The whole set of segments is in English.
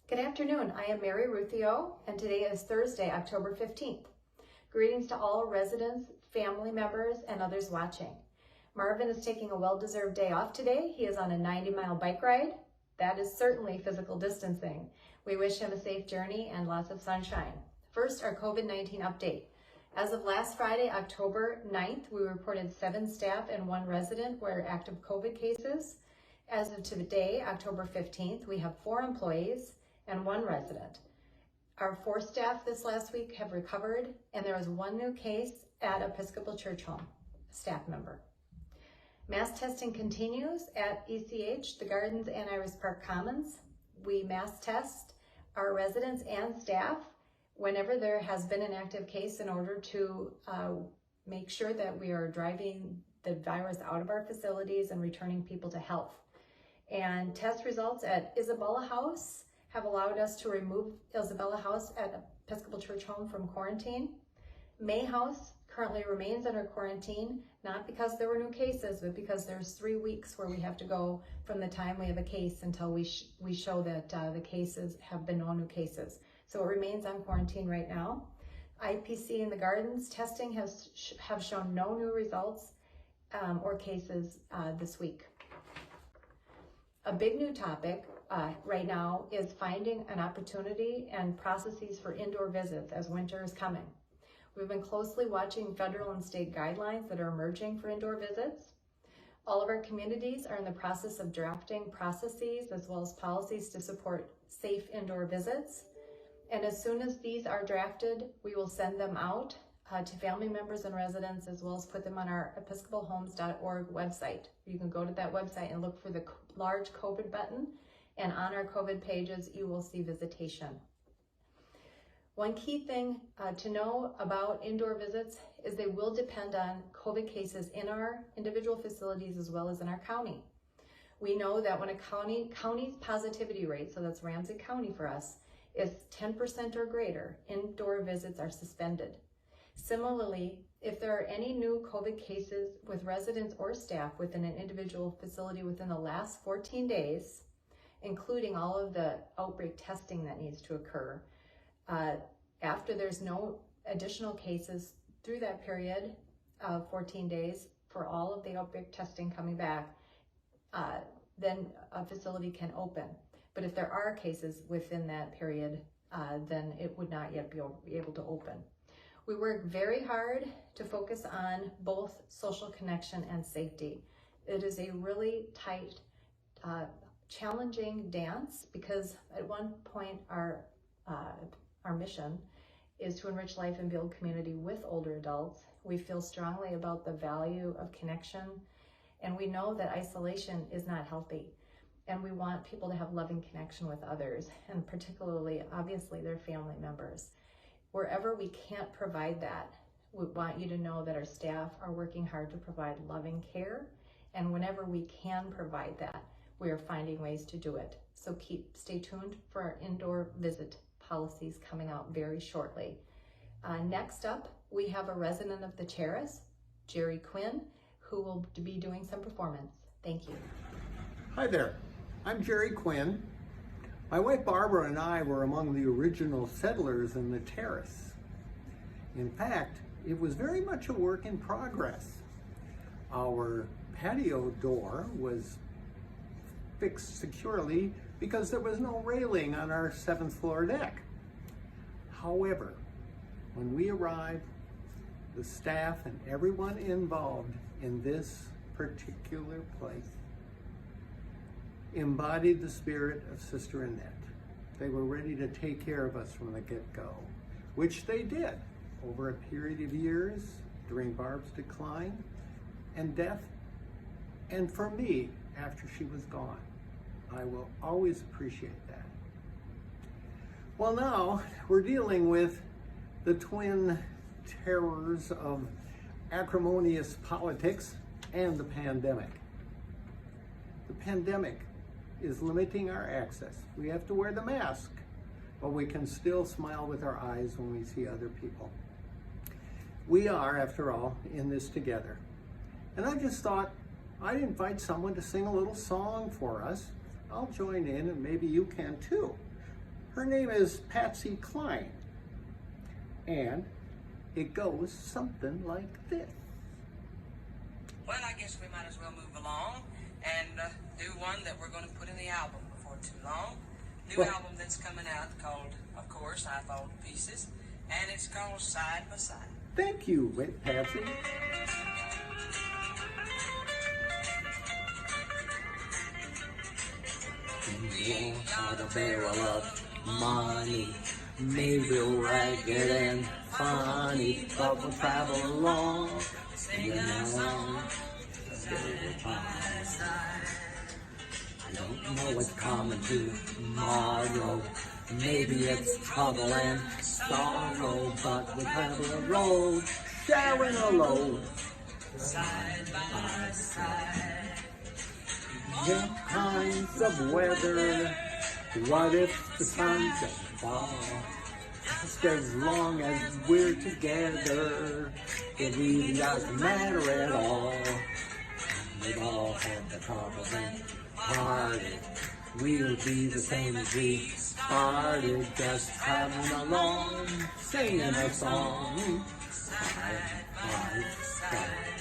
Good afternoon. I am Mary Ruthio, and today is Thursday, October 15th. Greetings to all residents, family members, and others watching. Marvin is taking a well-deserved day off today. He is on a 90-mile bike ride. That is certainly physical distancing. We wish him a safe journey and lots of sunshine. First, our COVID-19 update. As of last Friday, October 9th, we reported 7 staff and 1 resident were active COVID cases. As of today, October 15th, we have 4 employees and 1 resident. Our 4 staff this last week have recovered, and there was 1 new case at Episcopal Church Home, a staff member. Mass testing continues at ECH, the Gardens and Iris Park Commons. We mass test our residents and staff whenever there has been an active case in order to make sure that we are driving the virus out of our facilities and returning people to health. And test results at Isabella House have allowed us to remove Isabella House at Episcopal Church Home from quarantine. May House currently remains under quarantine, not because there were new cases, but because there's 3 weeks where we have to go from the time we have a case until we show that the cases have been no new cases. So it remains on quarantine right now. IPC in the Gardens testing have shown no new results or cases this week. A big new topic right now is finding an opportunity and processes for indoor visits as winter is coming. We've been closely watching federal and state guidelines that are emerging for indoor visits. All of our communities are in the process of drafting processes as well as policies to support safe indoor visits. And as soon as these are drafted, we will send them out to family members and residents, as well as put them on our episcopalhomes.org website. You can go to that website and look for the large COVID button, and on our COVID pages, you will see visitation. One key thing to know about indoor visits is they will depend on COVID cases in our individual facilities as well as in our county. We know that when a county's positivity rate, so that's Ramsey County for us, is 10% or greater, indoor visits are suspended. Similarly, if there are any new COVID cases with residents or staff within an individual facility within the last 14 days, including all of the outbreak testing that needs to occur, after there's no additional cases through that period of 14 days for all of the outbreak testing coming back, then a facility can open. But if there are cases within that period, then it would not yet be able to open. We work very hard to focus on both social connection and safety. It is a really tight, challenging dance because at one point our mission is to enrich life and build community with older adults. We feel strongly about the value of connection, and we know that isolation is not healthy. And we want people to have loving connection with others, and particularly, obviously, their family members. Wherever we can't provide that, we want you to know that our staff are working hard to provide loving care, and whenever we can provide that, we are finding ways to do it. So stay tuned for our indoor visit policies coming out very shortly. Next up, we have a resident of the Terrace, Jerry Quinn, who will be doing some performance. Thank you. Hi there. I'm Jerry Quinn. My wife Barbara and I were among the original settlers in the Terrace. In fact, it was very much a work in progress. Our patio door was fixed securely because there was no railing on our 7th floor deck. However, when we arrived, the staff and everyone involved in this particular place embodied the spirit of Sister Annette. They were ready to take care of us from the get-go, which they did over a period of years during Barb's decline and death, and for me after she was gone. I will always appreciate that. Well, now we're dealing with the twin terrors of acrimonious politics and the pandemic. The pandemic is limiting our access. We have to wear the mask, but we can still smile with our eyes when we see other people. We are, after all, in this together. And I just thought I'd invite someone to sing a little song for us. I'll join in, and maybe you can too. Her name is Patsy Cline, and it goes something like this. Well, I guess we might as well move along and do one that we're going to put in the album before too long. New album that's coming out called, of course, I Fall to Pieces, and it's called Side by Side. Thank you, Patsy. Got a barrel of money, maybe ragged and funny, but we'll travel along, singing along. I don't know what's coming tomorrow. Maybe it's trouble and sorrow, but we'll travel a road, sharing a load, side by side. What kinds of weather? What if the sun doesn't fall? Just as long as we're together, it really doesn't matter at all. We've all had the troubles and parted. We'll be the same as we started, just having along, singing a song, side by side.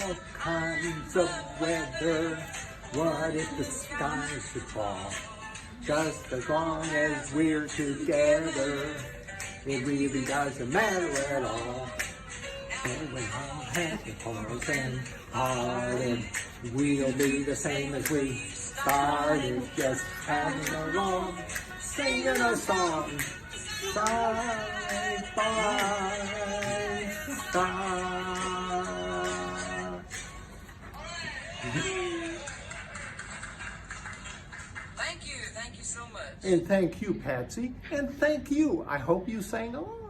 All kinds of weather. What if the sky should fall? Just as long as we're together, it really doesn't matter at all. And when all happy falls and parted, we'll be the same as we started, just having along, singing a song, side by side. Thank you so much. And thank you, Patsy. And thank you. I hope you sang along.